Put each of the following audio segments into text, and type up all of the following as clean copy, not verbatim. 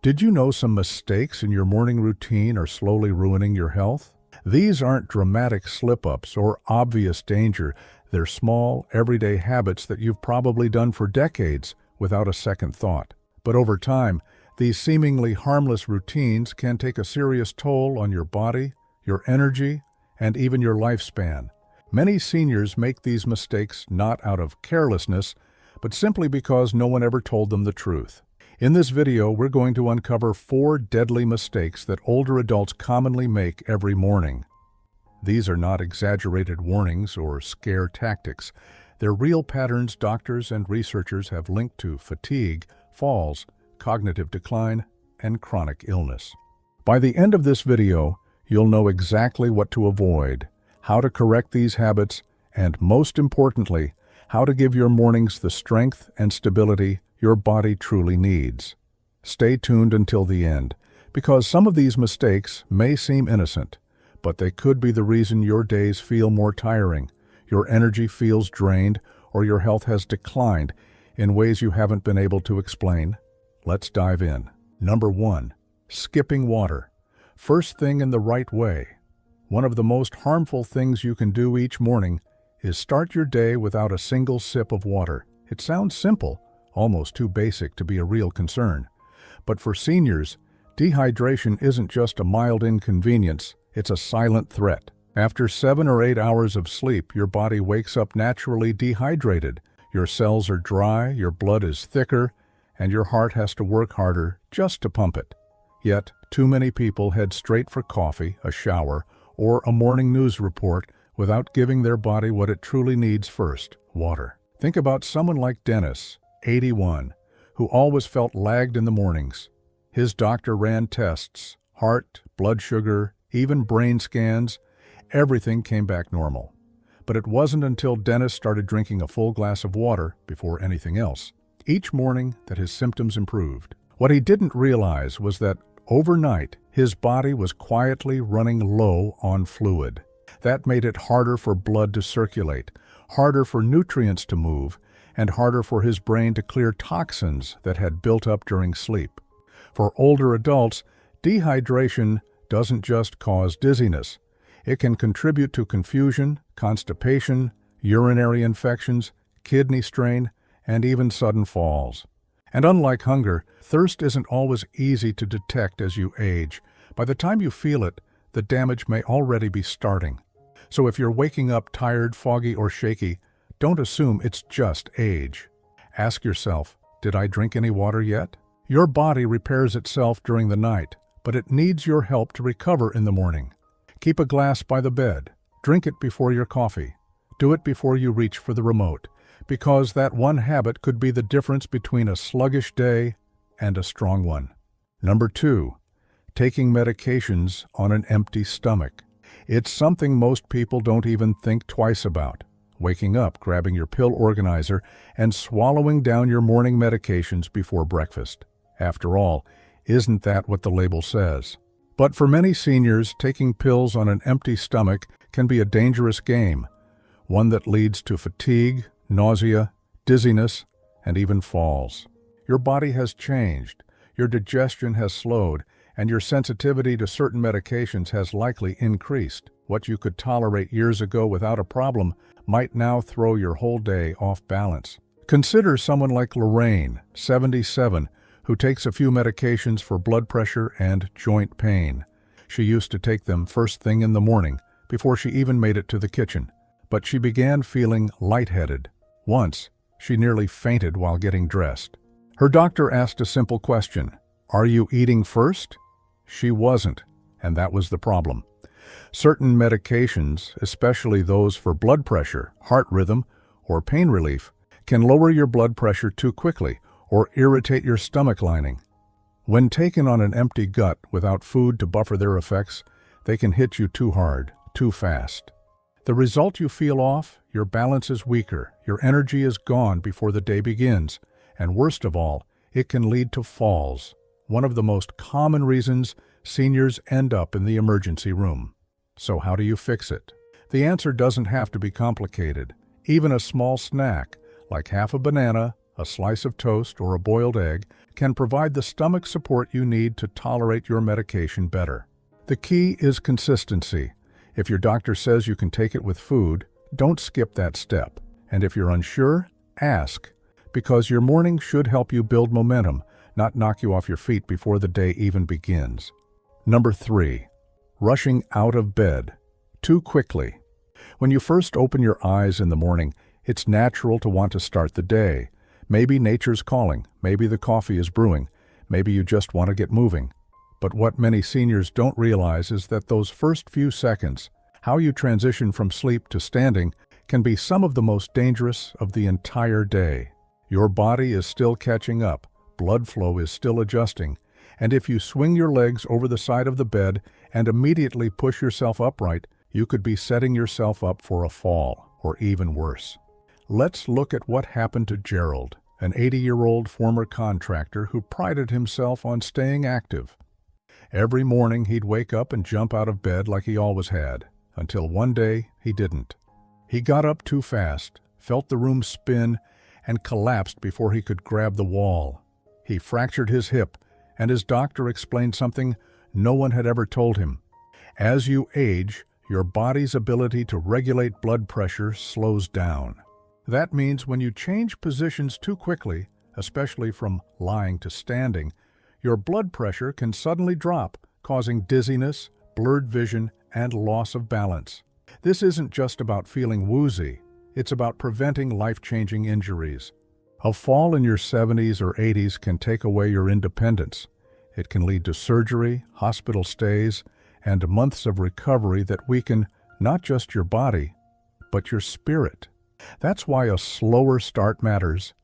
Did you know some mistakes in your morning routine are slowly ruining your health? These aren't dramatic slip-ups or obvious danger. They're small, everyday habits that you've probably done for decades without a second thought. But over time, these seemingly harmless routines can take a serious toll on your body, your energy, and even your lifespan. Many seniors make these mistakes not out of carelessness, but simply because no one ever told them the truth. In this video, we're going to uncover 4 deadly mistakes that older adults commonly make every morning. These are not exaggerated warnings or scare tactics. They're real patterns doctors and researchers have linked to fatigue, falls, cognitive decline, and chronic illness. By the end of this video, you'll know exactly what to avoid, how to correct these habits, and most importantly, how to give your mornings the strength and stability your body truly needs. Stay tuned until the end, because some of these mistakes may seem innocent, but they could be the reason your days feel more tiring, your energy feels drained, or your health has declined in ways you haven't been able to explain. Let's dive in. Number 1. Skipping water. First thing in the right way. One of the most harmful things you can do each morning is start your day without a single sip of water. It sounds simple, almost too basic to be a real concern. But for seniors, dehydration isn't just a mild inconvenience, it's a silent threat. After 7 or 8 hours of sleep, your body wakes up naturally dehydrated. Your cells are dry, your blood is thicker, and your heart has to work harder just to pump it. Yet, too many people head straight for coffee, a shower, or a morning news report without giving their body what it truly needs first, water. Think about someone like Dennis, 81, who always felt lagged in the mornings. His doctor ran tests, heart, blood sugar, even brain scans. Everything came back normal. But it wasn't until Dennis started drinking a full glass of water, before anything else, each morning, that his symptoms improved. What he didn't realize was that overnight, his body was quietly running low on fluid. That made it harder for blood to circulate, harder for nutrients to move, and harder for his brain to clear toxins that had built up during sleep. For older adults, dehydration doesn't just cause dizziness. It can contribute to confusion, constipation, urinary infections, kidney strain, and even sudden falls. And unlike hunger, thirst isn't always easy to detect as you age. By the time you feel it, the damage may already be starting. So if you're waking up tired, foggy, or shaky, don't assume it's just age. Ask yourself, did I drink any water yet? Your body repairs itself during the night, but it needs your help to recover in the morning. Keep a glass by the bed. Drink it before your coffee. Do it before you reach for the remote, because that one habit could be the difference between a sluggish day and a strong one. Number 2. Taking medications on an empty stomach. It's something most people don't even think twice about. Waking up, grabbing your pill organizer, and swallowing down your morning medications before breakfast. After all, isn't that what the label says? But for many seniors, taking pills on an empty stomach can be a dangerous game, one that leads to fatigue, nausea, dizziness, and even falls. Your body has changed, your digestion has slowed, and your sensitivity to certain medications has likely increased. What you could tolerate years ago without a problem might now throw your whole day off balance. Consider someone like Lorraine, 77, who takes a few medications for blood pressure and joint pain. She used to take them first thing in the morning, before she even made it to the kitchen. But she began feeling lightheaded. Once, she nearly fainted while getting dressed. Her doctor asked a simple question: "Are you eating first?" She wasn't, and that was the problem. Certain medications, especially those for blood pressure, heart rhythm, or pain relief, can lower your blood pressure too quickly or irritate your stomach lining. When taken on an empty gut without food to buffer their effects, they can hit you too hard, too fast. The result: you feel off, your balance is weaker, your energy is gone before the day begins, and worst of all, it can lead to falls, one of the most common reasons seniors end up in the emergency room. So how do you fix it? The answer doesn't have to be complicated. Even a small snack, like half a banana, A slice of toast or a boiled egg can provide the stomach support you need to tolerate your medication better. The key is consistency. If your doctor says you can take it with food, don't skip that step. And if you're unsure, ask, because your morning should help you build momentum, not knock you off your feet before the day even begins. Number 3. Rushing out of bed too quickly. When you first open your eyes in the morning, it's natural to want to start the day. Maybe nature's calling, maybe the coffee is brewing, maybe you just want to get moving. But what many seniors don't realize is that those first few seconds, how you transition from sleep to standing, can be some of the most dangerous of the entire day. Your body is still catching up, blood flow is still adjusting, and if you swing your legs over the side of the bed and immediately push yourself upright, you could be setting yourself up for a fall, or even worse. Let's look at what happened to Gerald, an 80-year-old former contractor who prided himself on staying active. Every morning he'd wake up and jump out of bed like he always had, until one day he didn't. He got up too fast, felt the room spin, and collapsed before he could grab the wall. He fractured his hip, and his doctor explained something no one had ever told him. As you age, your body's ability to regulate blood pressure slows down. That means when you change positions too quickly, especially from lying to standing, your blood pressure can suddenly drop, causing dizziness, blurred vision, and loss of balance. This isn't just about feeling woozy, it's about preventing life-changing injuries. A fall in your 70s or 80s can take away your independence. It can lead to surgery, hospital stays, and months of recovery that weaken not just your body, but your spirit. That's why a slower start matters.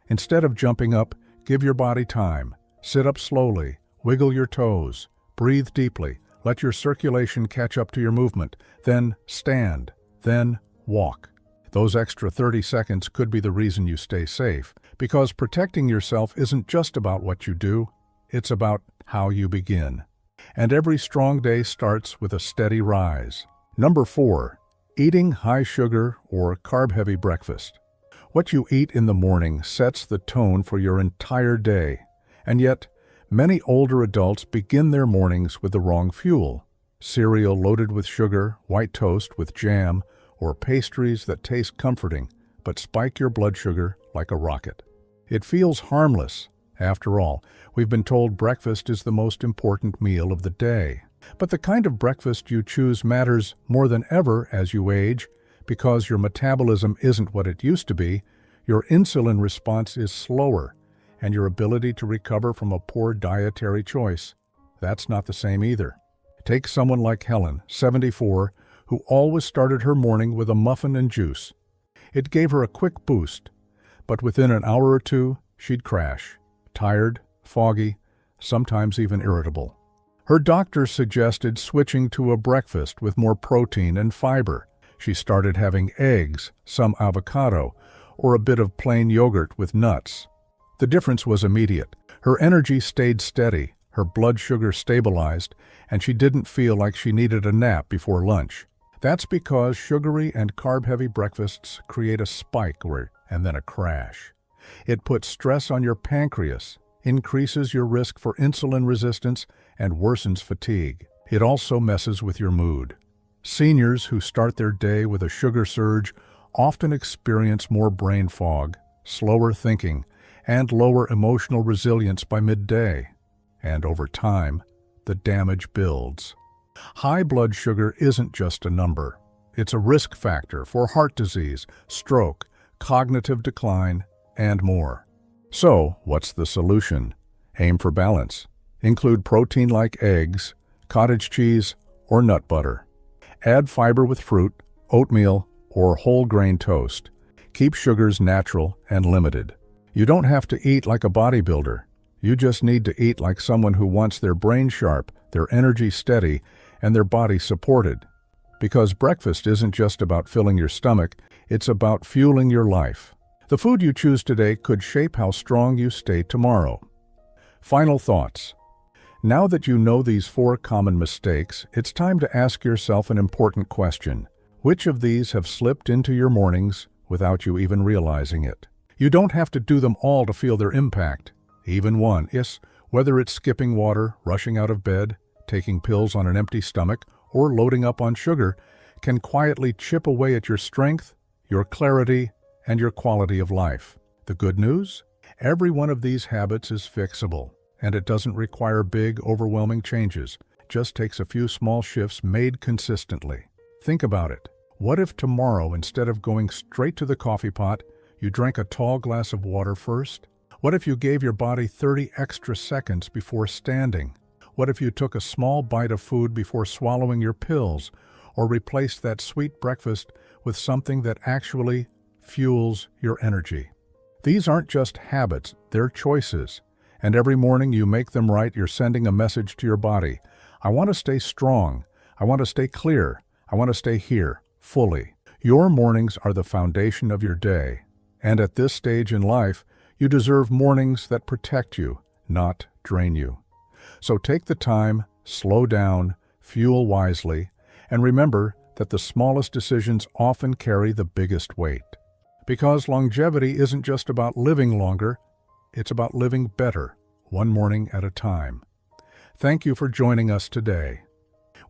Instead of jumping up, give your body time. Sit up slowly, wiggle your toes, breathe deeply, let your circulation catch up to your movement, then stand, then walk. Those extra 30 seconds could be the reason you stay safe, because protecting yourself isn't just about what you do, it's about how you begin. And every strong day starts with a steady rise. Number 4. Eating high-sugar or carb-heavy breakfast. What you eat in the morning sets the tone for your entire day. And yet, many older adults begin their mornings with the wrong fuel. Cereal loaded with sugar, white toast with jam, or pastries that taste comforting but spike your blood sugar like a rocket. It feels harmless. After all, we've been told breakfast is the most important meal of the day. But the kind of breakfast you choose matters more than ever as you age, because your metabolism isn't what it used to be, your insulin response is slower, and your ability to recover from a poor dietary choice, that's not the same either. Take someone like Helen, 74, who always started her morning with a muffin and juice. It gave her a quick boost, but within an hour or two, she'd crash, tired, foggy, sometimes even irritable. Her doctor suggested switching to a breakfast with more protein and fiber. She started having eggs, some avocado, or a bit of plain yogurt with nuts. The difference was immediate. Her energy stayed steady, her blood sugar stabilized, and she didn't feel like she needed a nap before lunch. That's because sugary and carb-heavy breakfasts create a spike and then a crash. It puts stress on your pancreas, increases your risk for insulin resistance, and worsens fatigue. It also messes with your mood. Seniors who start their day with a sugar surge often experience more brain fog, slower thinking, and lower emotional resilience by midday. And over time, the damage builds. High blood sugar isn't just a number. It's a risk factor for heart disease, stroke, cognitive decline, and more. So, what's the solution? Aim for balance. Include protein like eggs, cottage cheese, or nut butter. Add fiber with fruit, oatmeal, or whole grain toast. Keep sugars natural and limited. You don't have to eat like a bodybuilder. You just need to eat like someone who wants their brain sharp, their energy steady, and their body supported. Because breakfast isn't just about filling your stomach, it's about fueling your life. The food you choose today could shape how strong you stay tomorrow. Final thoughts. Now that you know these 4 common mistakes, it's time to ask yourself an important question. Which of these have slipped into your mornings without you even realizing it? You don't have to do them all to feel their impact. Even one is, whether it's skipping water, rushing out of bed, taking pills on an empty stomach, or loading up on sugar, can quietly chip away at your strength, your clarity, and your quality of life. The good news? Every one of these habits is fixable, and it doesn't require big, overwhelming changes. It just takes a few small shifts made consistently. Think about it. What if tomorrow, instead of going straight to the coffee pot, you drank a tall glass of water first? What if you gave your body 30 extra seconds before standing? What if you took a small bite of food before swallowing your pills, or replaced that sweet breakfast with something that actually fuels your energy? These aren't just habits, they're choices. And every morning you make them right, you're sending a message to your body. I want to stay strong. I want to stay clear. I want to stay here, fully. Your mornings are the foundation of your day. And at this stage in life, you deserve mornings that protect you, not drain you. So take the time, slow down, fuel wisely, and remember that the smallest decisions often carry the biggest weight. Because longevity isn't just about living longer, it's about living better, one morning at a time. Thank you for joining us today.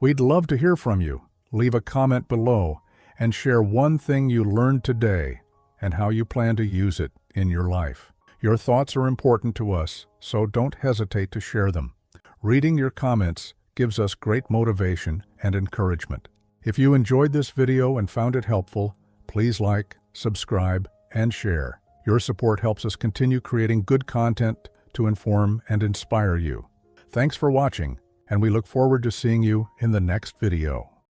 We'd love to hear from you. Leave a comment below and share one thing you learned today and how you plan to use it in your life. Your thoughts are important to us, so don't hesitate to share them. Reading your comments gives us great motivation and encouragement. If you enjoyed this video and found it helpful, please like, subscribe, and share. Your support helps us continue creating good content to inform and inspire you. Thanks for watching, and we look forward to seeing you in the next video.